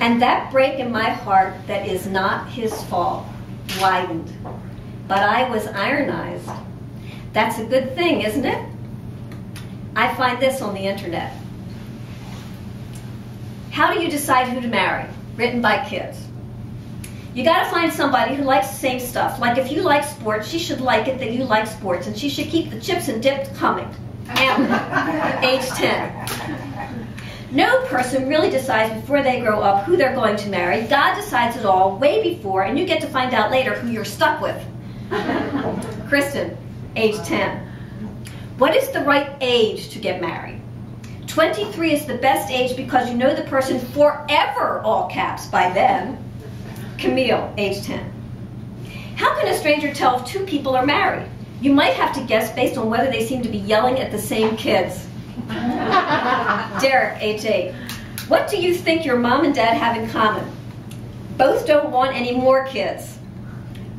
And that break in my heart that is not his fault widened. But I was ironized. That's a good thing, isn't it? I find this on the internet. How do you decide who to marry? Written by kids. You gotta find somebody who likes the same stuff. Like if you like sports, she should like it that you like sports, and she should keep the chips and dip coming. Amber, age 10. No person really decides before they grow up who they're going to marry. God decides it all way before, and you get to find out later who you're stuck with. Kristen, age 10. What is the right age to get married? 23 is the best age because you know the person forever, all caps, by then. Camille, age 10. How can a stranger tell if two people are married? You might have to guess based on whether they seem to be yelling at the same kids. Derek, age 8. What do you think your mom and dad have in common? Both don't want any more kids.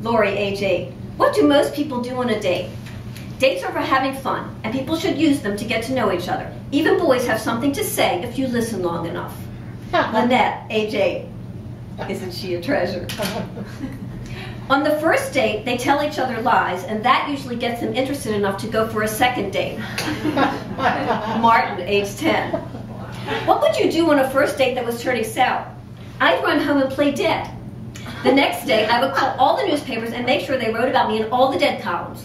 Lori, age 8. What do most people do on a date? Dates are for having fun, and people should use them to get to know each other. Even boys have something to say if you listen long enough. Lynette, age 8. Isn't she a treasure? On the first date, they tell each other lies, and that usually gets them interested enough to go for a second date. Martin, age 10. What would you do on a first date that was turning sour? I'd run home and play dead. The next day, I would call all the newspapers and make sure they wrote about me in all the dead columns.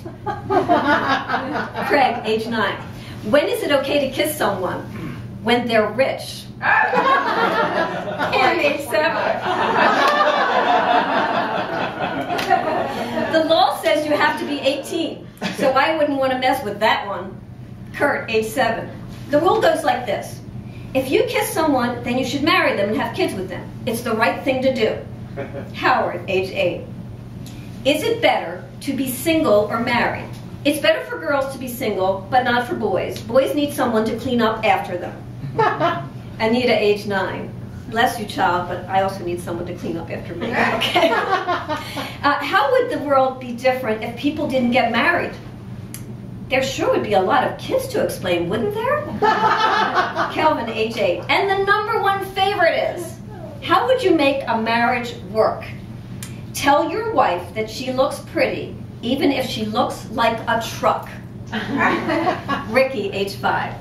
Craig, age 9. When is it okay to kiss someone? When they're rich. And age 7. The law says you have to be 18, so I wouldn't want to mess with that one. Kurt, age 7. The rule goes like this. If you kiss someone, then you should marry them and have kids with them. It's the right thing to do. Howard, age 8. Is it better to be single or married? It's better for girls to be single, but not for boys. Boys need someone to clean up after them. Anita, age 9. Bless you, child, but I also need someone to clean up after me. Okay. How would the world be different if people didn't get married? There sure would be a lot of kids to explain, wouldn't there? Kelvin, age 8. And the #1 favorite is, how would you make a marriage work? Tell your wife that she looks pretty, even if she looks like a truck. Ricky, age 5.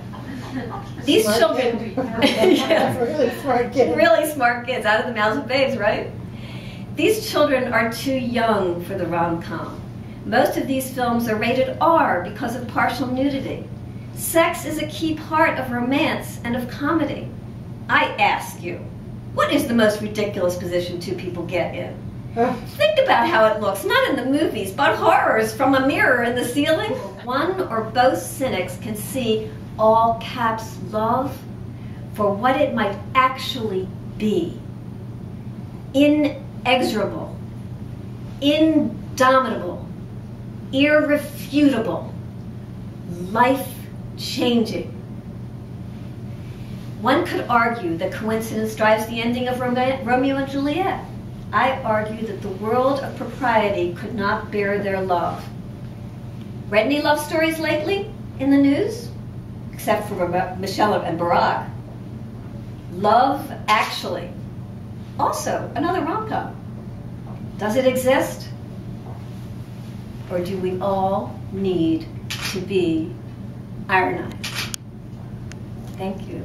These smart children, yes, really smart kids. Really smart kids, out of the mouths of babes, right? These children are too young for the rom-com. Most of these films are rated R because of partial nudity. Sex is a key part of romance and of comedy. I ask you, what is the most ridiculous position two people get in? Think about how it looks, not in the movies, but horrors from a mirror in the ceiling. One or both cynics can see all caps love for what it might actually be. Inexorable, indomitable, irrefutable, life-changing. One could argue that coincidence drives the ending of Romeo and Juliet. I argue that the world of propriety could not bear their love. Read any love stories lately in the news? Except for Michelle and Barack. Love Actually. Also, another rom-com. Does it exist? Or do we all need to be ironized? Thank you.